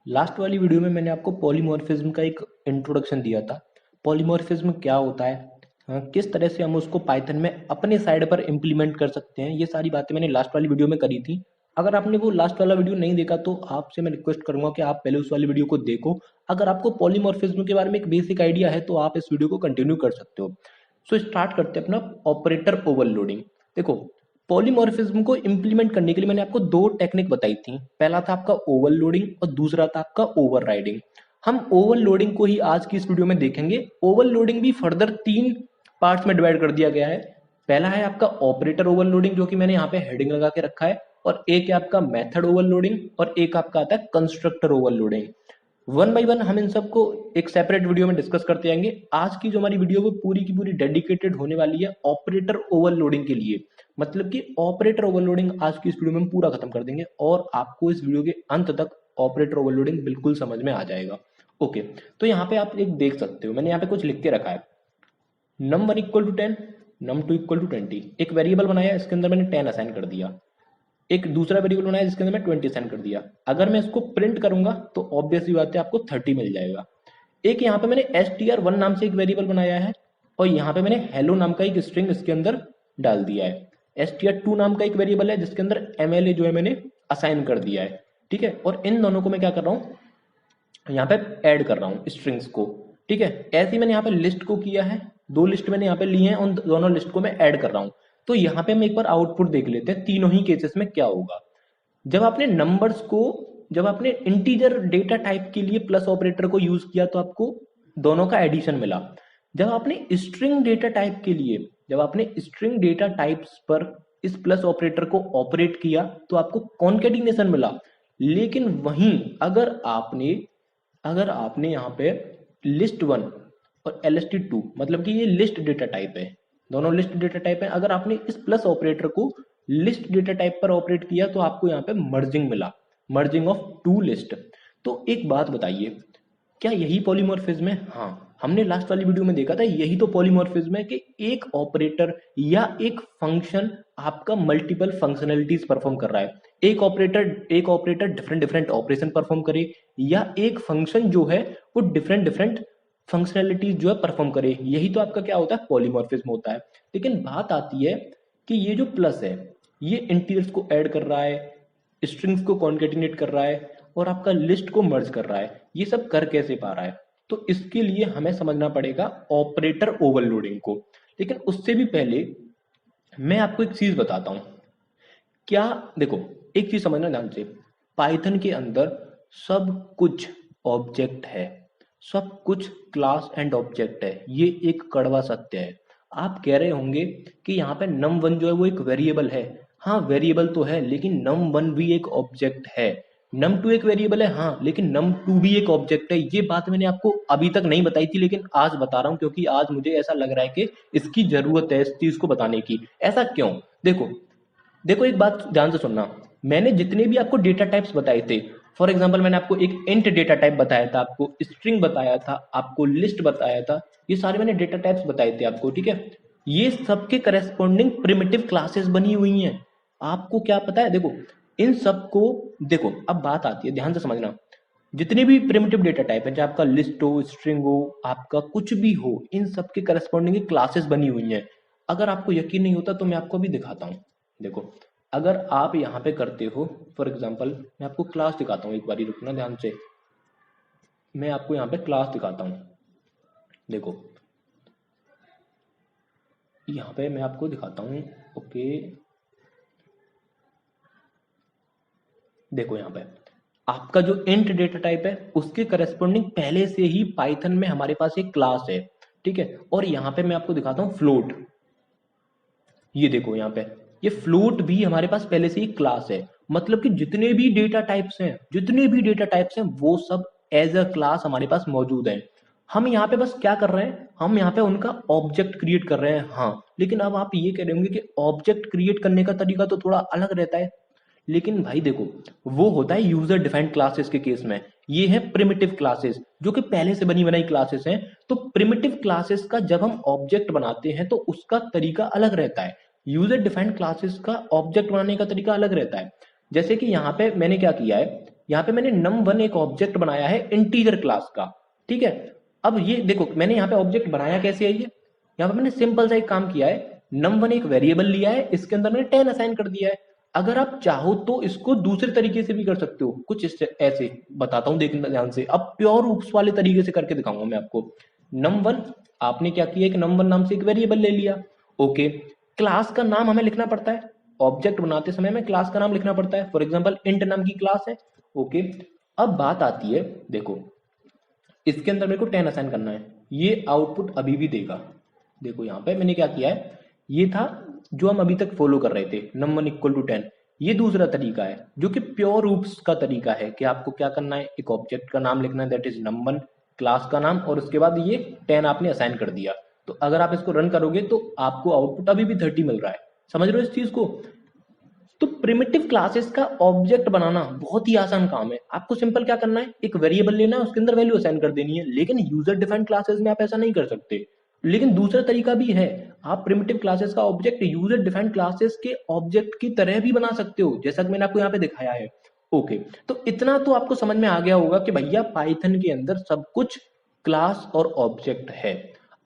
Last वाली video में मैंने आपको पॉलीमॉर्फिज्म का एक इंट्रोडक्शन दिया था। पॉलीमॉर्फिज्म क्या होता है, किस तरह से हम उसको पाइथन में अपने साइड पर इम्प्लीमेंट कर सकते हैं, ये सारी बातें मैंने लास्ट वाली वीडियो में करी थी। अगर आपने वो लास्ट वाला वीडियो नहीं देखा तो आपसे मैं रिक्वेस्ट करूंगा कि आप पहले उस वाली वीडियो को देखो। अगर आपको पॉलीमॉर्फिज्म के बारे में एक बेसिक आइडिया है तो आप इस वीडियो को कंटिन्यू कर सकते हो। सो स्टार्ट करते हैं अपना ऑपरेटर ओवरलोडिंग। देखो, पॉलीमॉर्फिज्म को इंप्लीमेंट करने के लिए मैंने आपको दो टेक्निक बताई थी। पहला था आपका ओवरलोडिंग और दूसरा था आपका ओवरराइडिंग। हम ओवरलोडिंग को ही आज की इस वीडियो में देखेंगे। ओवरलोडिंग भी फर्दर तीन पार्ट्स में डिवाइड कर दिया गया है। पहला है आपका ऑपरेटर ओवरलोडिंग, जो कि मैंने यहाँ पे हेडिंग लगा के रखा है, और एक है आपका मेथड ओवरलोडिंग, और एक आपका आता है constructor overloading. One by one हम इन सबको एक सेपरेट वीडियो में डिस्कस करते जाएंगे। आज की जो हमारी वीडियो वो पूरी की पूरी डेडिकेटेड होने वाली है ऑपरेटर ओवरलोडिंग के लिए। मतलब कि ऑपरेटर ओवरलोडिंग आज की इस वीडियो में हम पूरा खत्म कर देंगे और आपको इस वीडियो के अंत तक ऑपरेटर ओवरलोडिंग बिल्कुल समझ में आ जाएगा। ओके, तो यहाँ पे आप एक देख सकते हो, मैंने यहाँ पे कुछ लिख के रखा है। num1 equal to 10, num2 equal to 20। एक वेरिएबल बनाया, इसके अंदर मैंने 10 असाइन कर दिया। एक दूसरा वेरिएबल बनाया जिसके अंदर मैं 20 असाइन कर दिया। अगर मैं इसको प्रिंट करूंगा तो ऑब्वियस सी बात है आपको 30 मिल जाएगा। एक यहाँ पे मैंने str1 नाम से एक वेरिएबल बनाया है, और यहाँ पे मैंने hello नाम का एक स्ट्रिंग इसके अंदर डाल दिया है। str2 नाम का एक वेरिएबल है जिसके अंदर mla जो है मैंने असाइन कर दिया है। ठीक है, और इन दोनों को मैं क्या कर रहा हूँ, यहाँ पे ऐड कर रहा हूँ स्ट्रिंग्स को। ठीक है, ऐसे ही मैंने यहाँ पे लिस्ट को किया है। दो लिस्ट मैंने यहाँ पे ली है, उन दोनों लिस्ट को मैं ऐड कर रहा हूँ। तो यहाँ पे हम एक बार आउटपुट देख लेते हैं तीनों ही केसेस में क्या होगा। जब आपने नंबर्स को, जब आपने इंटीजर डेटा टाइप के लिए प्लस ऑपरेटर को यूज किया तो आपको दोनों का एडिशन मिला। जब आपने स्ट्रिंग डेटा टाइप के लिए, जब आपने स्ट्रिंग डेटा टाइप्स पर इस प्लस ऑपरेटर को ऑपरेट किया तो आपको कॉन्केटिनेशन मिला। लेकिन वहीं अगर आपने यहाँ पे लिस्ट वन और lst2, मतलब कि ये लिस्ट डेटा टाइप है, दोनों लिस्ट डेटा टाइप है, अगर आपने इस प्लस ऑपरेटर को लिस्ट डेटा टाइप पर ऑपरेट किया तो आपको यहाँ पे मर्जिंग मिला, मर्जिंग ऑफ टू लिस्ट। तो एक बात बताइए, क्या यही पॉलीमॉर्फिज्म है? हाँ, हमने लास्ट वाली वीडियो में देखा था यही तो पॉलीमॉर्फिज्म है कि एक ऑपरेटर या एक फंक्शन आपका मल्टीपल फंक्शनलिटीज परफॉर्म कर रहा है। एक operator different different operation perform करे, या एक फंक्शन जो है वो डिफरेंट डिफरेंट फंक्शनैलिटीज जो है परफॉर्म करे। यही तो आपका क्या होता है, पॉलीमॉर्फिज्म होता है। लेकिन बात आती है कि ये जो प्लस है ये इंटीजर्स को ऐड कर रहा है, स्ट्रिंग्स को कॉन्केटिनेट कर रहा है, और आपका लिस्ट को मर्ज कर रहा है। ये सब कर कैसे पा रहा है? तो इसके लिए हमें समझना पड़ेगा ऑपरेटर ओवरलोडिंग को। लेकिन उससे भी पहले मैं आपको एक चीज बताता हूं। क्या, देखो, एक चीज समझना ध्यान से, पाइथन के अंदर सब कुछ ऑब्जेक्ट है, सब कुछ क्लास एंड ऑब्जेक्ट है। ये एक कड़वा सत्य है। आप कह रहे होंगे कि यहाँ पे num1 जो है वो एक वेरिएबल है। हाँ, वेरिएबल तो है, लेकिन num1 भी एक ऑब्जेक्ट है। num2 एक वेरिएबल है, हाँ, लेकिन num2 भी एक ऑब्जेक्ट है। ये बात मैंने आपको अभी तक नहीं बताई थी, लेकिन आज बता रहा हूँ क्योंकि आज मुझे ऐसा लग रहा है कि इसकी जरूरत है इस चीज को बताने की। ऐसा क्यों? देखो, देखो, एक बात ध्यान से सुनना। मैंने जितने भी आपको डेटा टाइप्स बताए थे, फॉर एग्जांपल मैंने आपको एक इंट डेटा टाइप बताया था, आपको स्ट्रिंग बताया था, आपको लिस्ट बताया था, ये सारे मैंने डेटा टाइप्स बताए थे आपको। ठीक है, ये सबके करस्पॉन्डिंग प्रिमिटिव क्लासेस बनी हुई हैं। आपको क्या पता है? देखो, इन सबको, देखो, अब बात आती है, ध्यान से समझना। जितने भी प्रिमिटिव डेटा टाइप है, चाहे आपका लिस्ट हो, स्ट्रिंग हो, आपका कुछ भी हो, इन सबके करस्पॉन्डिंग क्लासेस बनी हुई हैं। अगर आपको यकीन नहीं होता तो मैं आपको अभी दिखाता हूँ। देखो, अगर आप यहाँ पे करते हो, फॉर एग्जाम्पल मैं आपको क्लास दिखाता हूँ, एक बारी रुकना ध्यान से। मैं आपको यहाँ पे क्लास दिखाता हूँ। देखो, यहाँ पे मैं आपको दिखाता हूँ। ओके, देखो, यहाँ पे आपका जो इंट डेटा टाइप है उसके करस्पॉन्डिंग पहले से ही पाइथन में हमारे पास एक क्लास है। ठीक है, और यहाँ पे मैं आपको दिखाता हूँ फ्लोट। ये देखो, यहाँ पे ये फ्लोट भी हमारे पास पहले से ही क्लास है। मतलब कि जितने भी डेटा टाइप्स हैं, जितने भी डेटा टाइप्स हैं, वो सब एज अ क्लास हमारे पास मौजूद है। हम यहाँ पे बस क्या कर रहे हैं, हम यहाँ पे उनका ऑब्जेक्ट क्रिएट कर रहे हैं। हाँ, लेकिन अब आप ये कह रहे होंगे कि ऑब्जेक्ट क्रिएट करने का तरीका तो थोड़ा अलग रहता है। लेकिन भाई देखो, वो होता है यूजर डिफाइंड क्लासेस के केस में। ये है प्रिमिटिव क्लासेस, जो कि पहले से बनी बनाई क्लासेस हैं। तो प्रिमिटिव क्लासेस का जब हम ऑब्जेक्ट बनाते हैं तो उसका तरीका अलग रहता है। यूजर डिफाइंड क्लासेस का ऑब्जेक्ट बनाने का तरीका अलग रहता है। जैसे कि यहाँ पे मैंने क्या किया है, यहाँ पे मैंने num1 एक ऑब्जेक्ट बनाया है इंटीजर क्लास का, ठीक है। अब ये देखो मैंने यहाँ पे ऑब्जेक्ट बनाया कैसे है, ये यहाँ पे मैंने सिंपल सा एक काम किया है, num1 एक वेरिएबल लिया है, इसके अंदर मैंने 10 असाइन कर दिया है। अगर आप चाहो तो इसको दूसरे तरीके से भी कर सकते हो, कुछ ऐसे बताता हूँ, देखना ध्यान से। अब प्योर रूप्स वाले तरीके से करके दिखाऊंगा मैं आपको। num1 आपने क्या किया, एक num1 नाम से एक वेरिएबल ले लिया, ओके। क्लास का नाम हमें लिखना पड़ता है, ऑब्जेक्ट बनाते समय में क्लास का नाम लिखना पड़ता है। फॉर एग्जांपल इंट नाम की क्लास है, ओके। अब बात आती है, देखो इसके अंदर मेरे को 10 असाइन करना है, ये आउटपुट अभी भी देगा। देखो यहाँ पे मैंने क्या किया है, ये था जो हम अभी तक फॉलो कर रहे थे, num1 इक्वल टू 10। ये दूसरा तरीका है जो कि प्योर रूप्स का तरीका है कि आपको क्या करना है, एक ऑब्जेक्ट का नाम लिखना है दैट इज num1, क्लास का नाम, और उसके बाद ये 10 आपने असाइन कर दिया। तो अगर आप इसको रन करोगे तो आपको आउटपुट अभी भी 30 मिल रहा है। समझ रहे हो इस चीज को? तो प्रिमिटिव क्लासेस का ऑब्जेक्ट बनाना बहुत ही आसान काम है। आपको सिंपल क्या करना है, एक वेरिएबल लेना है, उसके अंदर वैल्यू असाइन कर देनी है। लेकिन यूजर डिफाइंड क्लासेस में आप ऐसा नहीं कर सकते। लेकिन दूसरा तरीका भी है, आप प्रिमिटिव क्लासेस का ऑब्जेक्ट यूजर डिफाइंड क्लासेस के ऑब्जेक्ट की तरह भी बना सकते हो, जैसा कि मैंने आपको यहाँ पे दिखाया है, ओके। तो इतना तो आपको समझ में आ गया होगा कि भैया पाइथन के अंदर सब कुछ क्लास और ऑब्जेक्ट है।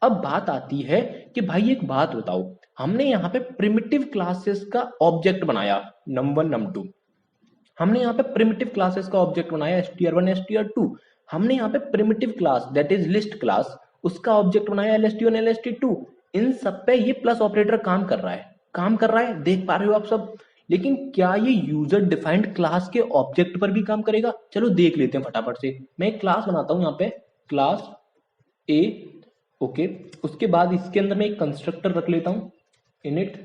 अब बात आती है कि भाई एक बात बताओ, हमने यहाँ पे प्रिमिटिव क्लासेस का ऑब्जेक्ट बनाया num1 num2, हमने यहाँ पे प्रिमिटिव क्लासेस का ऑब्जेक्ट बनाया str1 str2, हमने यहाँ पे primitive class that is list class उसका ऑब्जेक्ट बनाया lst1 lst2। इन सब पे ये प्लस ऑपरेटर काम कर रहा है, काम कर रहा है, देख पा रहे हो आप सब। लेकिन क्या ये यूजर डिफाइंड क्लास के ऑब्जेक्ट पर भी काम करेगा? चलो देख लेते हैं फटाफट से। मैं एक क्लास बनाता हूँ यहाँ पे, क्लास ए, ओके। उसके बाद इसके अंदर मैं एक कंस्ट्रक्टर रख लेता हूँ इनिट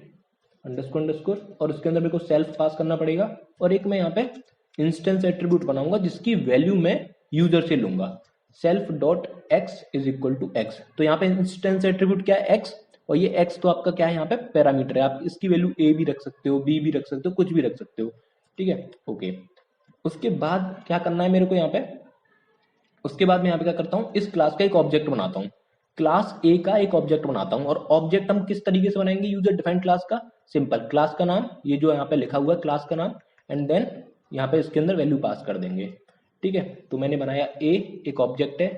अंडरस्कोर अंडरस्कोर, और उसके अंदर मेरे को सेल्फ पास करना पड़ेगा, और एक मैं यहाँ पे इंस्टेंस एट्रीब्यूट बनाऊंगा जिसकी वैल्यू मैं यूजर से लूंगा, self dot X is equal to X. तो यहाँ पे इंस्टेंस एट्रीब्यूट क्या है, एक्स, और ये एक्स तो आपका क्या है यहाँ पे पैरामीटर है, आप इसकी वैल्यू ए भी रख सकते हो, बी भी रख सकते हो, कुछ भी रख सकते हो, ठीक है, ओके। उसके बाद क्या करना है मेरे को यहाँ पे, उसके बाद मैं यहाँ पे क्या करता हूँ, इस क्लास का एक ऑब्जेक्ट बनाता हूँ, क्लास ए का एक ऑब्जेक्ट बनाता हूँ। और ऑब्जेक्ट हम किस तरीके से बनाएंगे यूजर डिफाइंड क्लास का, सिंपल क्लास का नाम, ये जो यहाँ पे लिखा हुआ है क्लास का नाम, एंड देन यहाँ पे इसके अंदर वैल्यू पास कर देंगे, ठीक है। तो मैंने बनाया ए, एक ऑब्जेक्ट है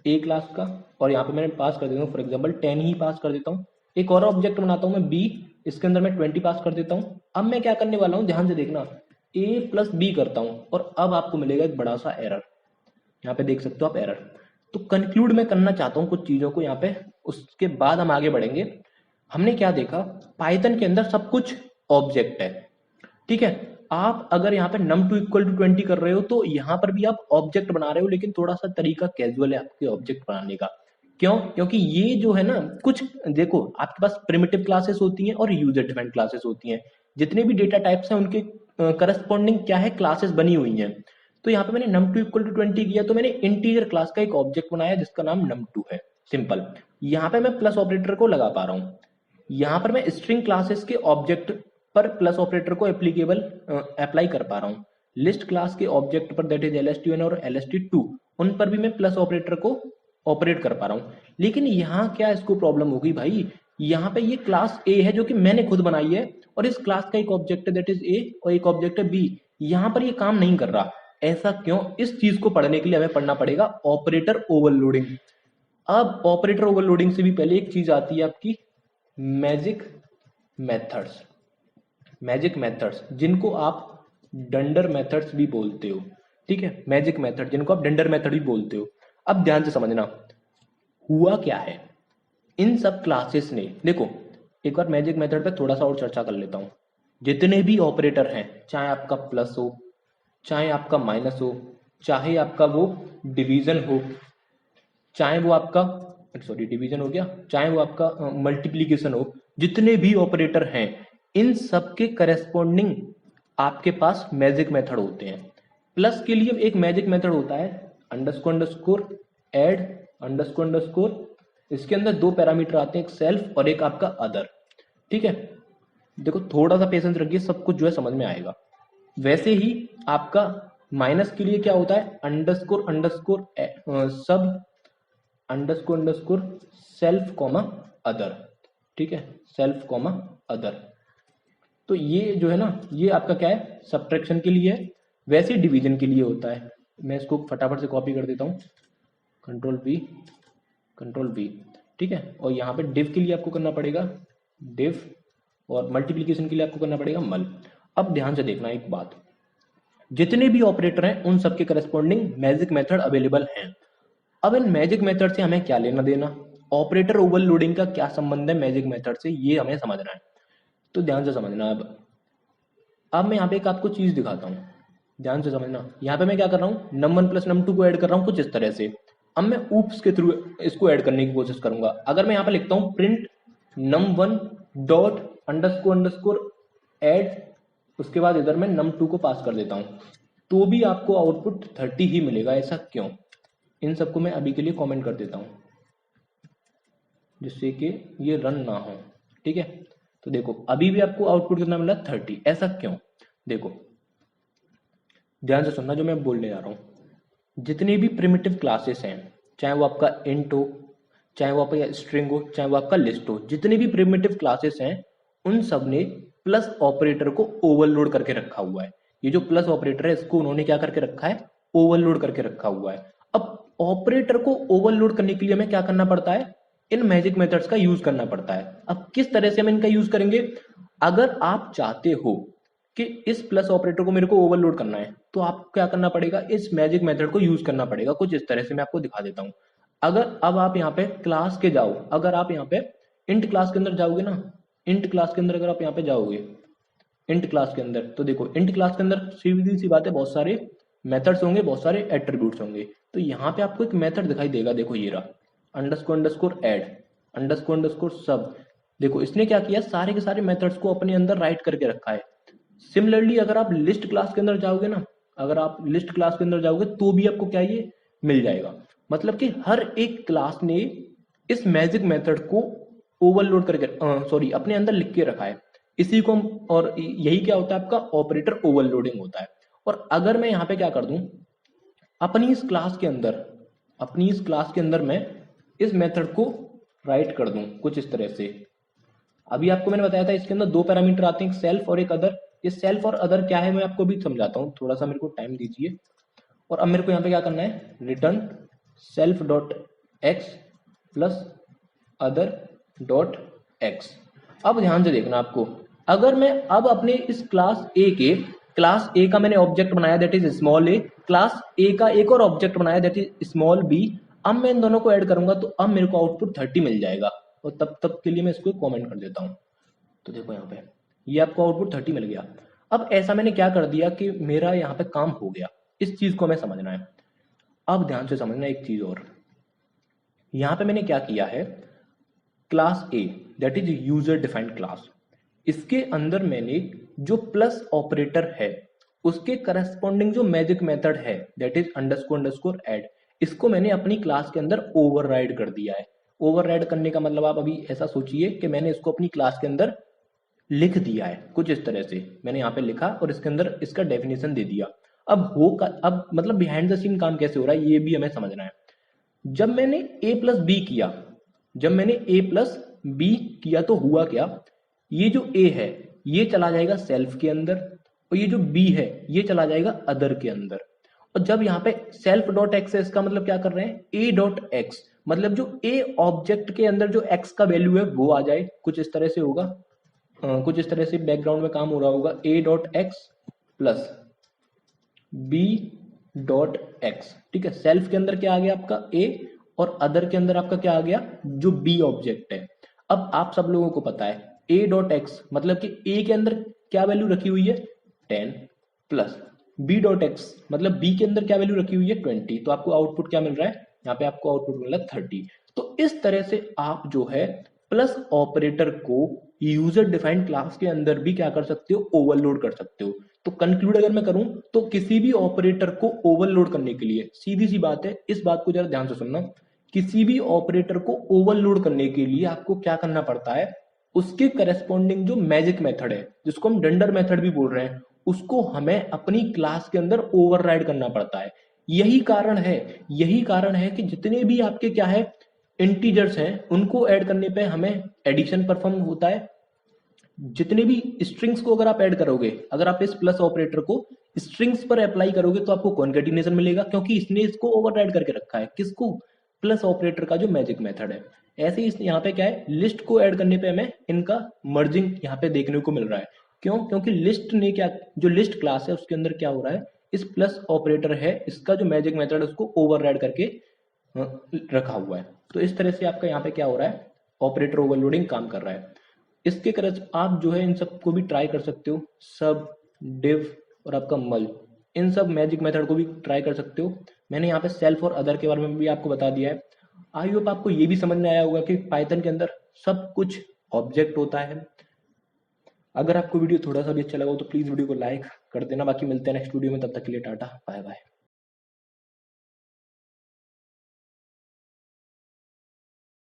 ए क्लास का, और यहाँ पे मैंने पास कर देता हूँ फॉर एग्जाम्पल 10 ही पास कर देता हूँ। एक और ऑब्जेक्ट बनाता हूँ मैं बी, इसके अंदर मैं 20 पास कर देता हूँ। अब मैं क्या करने वाला हूँ, ध्यान से देखना, ए प्लस बी करता हूँ, और अब आपको मिलेगा एक बड़ा सा एरर, यहाँ पे देख सकते हो आप एरर। तो कंक्लूड मैं करना चाहता हूँ कुछ चीजों को यहाँ पे, उसके बाद हम आगे बढ़ेंगे। हमने क्या देखा, पाइथन के अंदर सब कुछ ऑब्जेक्ट है, ठीक है। आप अगर यहाँ पे num2 इक्वल टू 20 कर रहे हो तो यहाँ पर भी आप ऑब्जेक्ट बना रहे हो, लेकिन थोड़ा सा तरीका कैजुअल है आपके ऑब्जेक्ट बनाने का। क्यों? क्योंकि ये जो है ना, कुछ देखो आपके पास प्रिमिटिव क्लासेस होती हैं और यूजर डिफाइंड क्लासेस होती हैं। जितने भी डेटा टाइप्स हैं उनके करस्पॉन्डिंग क्या है, क्लासेस बनी हुई हैं। तो यहाँ पे मैंने num2 इक्वल टू 20 किया, तो मैंने इंटीजर क्लास का एक ऑब्जेक्ट बनाया जिसका नाम num2 है, सिंपल। यहाँ पे मैं प्लस ऑपरेटर को लगा पा रहा हूँ, यहाँ पर मैं स्ट्रिंग क्लासेस के ऑब्जेक्ट पर प्लस ऑपरेटर को एप्लीकेबल अप्लाई कर पा रहा हूँ। लिस्ट क्लास के ऑब्जेक्ट पर दैट इज lst1 और lst2, उन पर भी मैं प्लस ऑपरेटर को ऑपरेट कर पा रहा हूँ। लेकिन यहाँ क्या इसको प्रॉब्लम होगी भाई, यहाँ पे ये क्लास ए है जो कि मैंने खुद बनाई है, और इस क्लास का एक ऑब्जेक्ट है दैट इज ए और एक ऑब्जेक्ट है बी, यहाँ पर ये काम नहीं कर रहा। ऐसा क्यों? इस चीज को पढ़ने के लिए हमें पढ़ना पड़ेगा ऑपरेटर ओवरलोडिंग। अब ऑपरेटर ओवरलोडिंग से भी पहले एक चीज आती है आपकी मैजिक मेथड्स, मैजिक मेथड्स जिनको आप डंडर मेथड्स भी बोलते हो, ठीक है, मैजिक मेथड जिनको आप डंडर मेथड भी बोलते हो। अब ध्यान से समझना हुआ क्या है, इन सब क्लासेस ने, देखो एक बार मैजिक मेथड पे थोड़ा सा और चर्चा कर लेता हूं। जितने भी ऑपरेटर हैं, चाहे आपका प्लस हो, चाहे आपका माइनस हो, चाहे आपका वो डिवीजन हो, चाहे वो आपका सॉरी डिवीजन हो गया, चाहे वो आपका मल्टीप्लीकेशन हो, जितने भी ऑपरेटर हैं इन सब के करेस्पॉन्डिंग आपके पास मैजिक मेथड होते हैं। प्लस के लिए एक मैजिक मेथड होता है underscore underscore add underscore underscore, इसके अंदर दो पैरामीटर आते हैं, एक सेल्फ और एक आपका अदर, ठीक है। देखो थोड़ा सा पेशेंस रखिए, सब कुछ जो है समझ में आएगा। वैसे ही आपका माइनस के लिए क्या होता है, अंडरस्कोर अंडरस्कोर सब underscore underscore self comma other, ठीक है, सेल्फ कॉमा अदर। तो ये जो है ना, ये आपका क्या है, सब्ट्रैक्शन के लिए है, वैसे डिवीजन के लिए होता है। मैं इसको फटाफट से कॉपी कर देता हूँ, कंट्रोल V, कंट्रोल V, ठीक है। और यहाँ पे डिव के लिए आपको करना पड़ेगा डिव, और मल्टीप्लीकेशन के लिए आपको करना पड़ेगा मल। अब ध्यान से देखना एक बात, जितने भी ऑपरेटर हैं उन सबके करस्पॉन्डिंग मैजिक मेथड अवेलेबल हैं। अब इन मैजिक मेथड से हमें क्या लेना देना, ऑपरेटर ओवरलोडिंग का क्या संबंध है मैजिक मेथड से, ये हमें समझना है। तो ध्यान से समझना। अब मैं यहाँ पे एक आपको चीज दिखाता हूँ, ध्यान से समझना। यहाँ पे मैं क्या कर रहा हूँ, num1 प्लस num2 को ऐड कर रहा हूँ कुछ इस तरह से। अब मैं ऊप्स के थ्रू इसको ऐड करने की कोशिश करूंगा। अगर मैं यहाँ पे लिखता हूँ print num1 dot underscore underscore add, उसके बाद इधर मैं num2 को पास कर देता हूँ, तो भी आपको आउटपुट 30 ही मिलेगा। ऐसा क्यों, इन सबको मैं अभी के लिए कमेंट कर देता हूँ जिससे कि ये रन ना हो, ठीक है। तो देखो अभी भी आपको आउटपुट कितना मिला, 30। ऐसा क्यों, देखो ध्यान से सुनना जो मैं बोलने जा रहा हूँ। जितनी भी प्रिमिटिव क्लासेस हैं, चाहे वो आपका इंट हो, चाहे वो आपका स्ट्रिंग हो, चाहे वो आपका लिस्ट हो, जितनी भी प्रिमिटिव क्लासेस हैं उन सब ने प्लस ऑपरेटर को ओवरलोड करके रखा हुआ है। ये जो प्लस ऑपरेटर है इसको उन्होंने क्या करके रखा है, ओवरलोड करके रखा हुआ है। अब ऑपरेटर को ओवरलोड करने के लिए हमें क्या करना पड़ता है, इन मैजिक मेथड्स का यूज करना पड़ता है। अब किस तरह से हम इनका यूज करेंगे, अगर आप चाहते हो कि इस प्लस ऑपरेटर को मेरे को ओवरलोड करना है तो आपको क्या करना पड़ेगा, इस मैजिक मेथड को यूज करना पड़ेगा कुछ इस तरह से। मैं आपको दिखा देता हूं। अगर अब आप यहाँ पे क्लास के जाओ, अगर आप यहाँ पे इंट क्लास के अंदर जाओगे ना, इंट क्लास के अंदर अगर आप यहाँ पे जाओगे इंट क्लास के अंदर, तो देखो इंट क्लास के अंदर सीधी सी बात है, बहुत सारे मेथड्स होंगे, बहुत सारे एट्रीब्यूट्स होंगे। तो यहाँ पे आपको एक मेथड दिखाई देगा, देखो ये रहा underscore underscore add underscore underscore सब। देखो इसने क्या किया, सारे के सारे मेथड्स को अपने अंदर राइट करके रखा है। सिमिलरली अगर आप लिस्ट क्लास के अंदर जाओगे ना, अगर आप लिस्ट क्लास के अंदर जाओगे तो भी आपको क्या ये मिल जाएगा। मतलब कि हर एक क्लास ने इस मैजिक मेथड को ओवरलोड करके सॉरी अपने अंदर लिख के रखा है। इसी को हम, और यही क्या होता है आपका ऑपरेटर ओवरलोडिंग होता है। और अगर मैं यहाँ पे क्या कर दूं, अपनी इस क्लास के अंदर, अपनी इस क्लास के अंदर मैं इस मेथड को राइट कर दूं कुछ इस तरह से। अभी आपको मैंने बताया था इसके अंदर दो पैरामीटर आते हैं, एक सेल्फ और एक अदर। ये सेल्फ और अदर क्या है मैं आपको भी समझाता हूँ, थोड़ा सा मेरे को टाइम दीजिए। और अब मेरे को यहाँ पे क्या करना है, return self dot x plus other dot x. अब ध्यान से देखना आपको, अगर मैं अब अपने इस क्लास ए का मैंने ऑब्जेक्ट बनाया that is small A, class ए का एक और ऑब्जेक्ट बनाया दैट इज स्मॉल बी। अब मैं इन दोनों को ऐड करूंगा तो अब मेरे को आउटपुट 30 मिल जाएगा। और तब तक के लिए मैं इसको कमेंट कर देता हूँ। तो देखो यहाँ पे ये आपको आउटपुट 30 मिल गया। अब ऐसा मैंने क्या कर दिया कि मेरा यहाँ पे काम हो गया, इस चीज को हमें समझना है। अब ध्यान से समझना एक चीज और, यहाँ पे मैंने क्या किया है, class A that is user defined class, इसके अंदर मैंने जो प्लस ऑपरेटर है उसके करस्पॉन्डिंग जो मैजिक मेथड है that is underscore underscore add, इसको मैंने अपनी क्लास के अंदर ओवरराइड कर दिया है। ओवरराइड करने का मतलब आप अभी ऐसा सोचिए कि मैंने इसको अपनी क्लास के अंदर लिख दिया है कुछ इस तरह से। मैंने यहाँ पे लिखा और इसके अंदर इसका डेफिनेशन दे दिया। अब मतलब बिहाइंड द सीन काम कैसे हो रहा है ये भी हमें समझना है। जब मैंने a प्लस बी किया, जब मैंने a प्लस बी किया तो हुआ क्या, ये जो a है ये चला जाएगा सेल्फ के अंदर, और ये जो b है ये चला जाएगा अदर के अंदर। और जब यहाँ पे सेल्फ डॉट एक्स है इसका मतलब क्या कर रहे हैं, a डॉट एक्स, मतलब जो a ऑब्जेक्ट के अंदर जो x का वैल्यू है वो आ जाए, कुछ इस तरह से होगा। कुछ इस तरह से बैकग्राउंड में काम हो रहा होगा, a dot x plus b dot x, ठीक है। सेल्फ के अंदर क्या आ गया आपका a, और अदर के अंदर आपका क्या आ गया, जो b ऑब्जेक्ट है। अब आप सब लोगों को पता है a डॉट एक्स मतलब कि a के अंदर क्या वैल्यू रखी हुई है 10, प्लस b डॉट एक्स मतलब b के अंदर क्या वैल्यू रखी हुई है 20। तो आपको आउटपुट क्या मिल रहा है, यहाँ पे आपको आउटपुट मिल रहा है 30। तो इस तरह से आप जो है प्लस ऑपरेटर को यूजर डिफाइंड क्लास के अंदर भी क्या कर सकते हो, ओवरलोड कर सकते हो। तो कंक्लूड अगर मैं करूं तो किसी भी ऑपरेटर को ओवरलोड करने के लिए, सीधी सी बात है, इस बात को जरा ध्यान से सुनना, किसी भी ऑपरेटर को ओवरलोड करने के लिए आपको क्या करना पड़ता है, उसके करस्पॉन्डिंग जो मैजिक मेथड है जिसको हम डंडर मेथड भी बोल रहे हैं, उसको हमें अपनी क्लास के अंदर ओवरराइड करना पड़ता है। यही कारण है कि जितने भी आपके क्या है इंटीजर्स हैं उनको ऐड करने पे हमें एडिशन परफॉर्म होता है, जितने भी स्ट्रिंग्स को अगर आप ऐड करोगे, अगर आप इस प्लस ऑपरेटर को स्ट्रिंग्स पर अप्लाई करोगे तो आपको कॉन्केटिनेशन मिलेगा, क्योंकि इसने इसको ओवरराइड करके रखा है, किसको, प्लस ऑपरेटर का जो मैजिक मेथड है। ऐसे ही यहाँ पे क्या है, लिस्ट को ऐड करने पे हमें इनका मर्जिंग यहाँ पे देखने को मिल रहा है। क्यों? क्योंकि लिस्ट ने क्या, जो लिस्ट क्लास है उसके अंदर क्या हो रहा है, इस प्लस ऑपरेटर है इसका जो मैजिक मेथड है उसको ओवरराइड करके रखा हुआ है। तो इस तरह से आपका यहाँ पे क्या हो रहा है, ऑपरेटर ओवरलोडिंग काम कर रहा है। इसके करज आप जो है इन सबको भी ट्राई कर सकते हो, सब, डिव और आपका मल, इन सब मैजिक मेथड को भी ट्राई कर सकते हो। मैंने यहाँ पे सेल्फ और अदर के बारे में भी आपको बता दिया है। आई होप आपको ये भी समझ में आया होगा कि पाइथन के अंदर सब कुछ ऑब्जेक्ट होता है। अगर आपको वीडियो थोड़ा सा भी अच्छा लगा हो तो प्लीज वीडियो को लाइक कर देना। बाकी मिलते हैं नेक्स्ट वीडियो में, तब तक के लिए टाटा बाय बाय।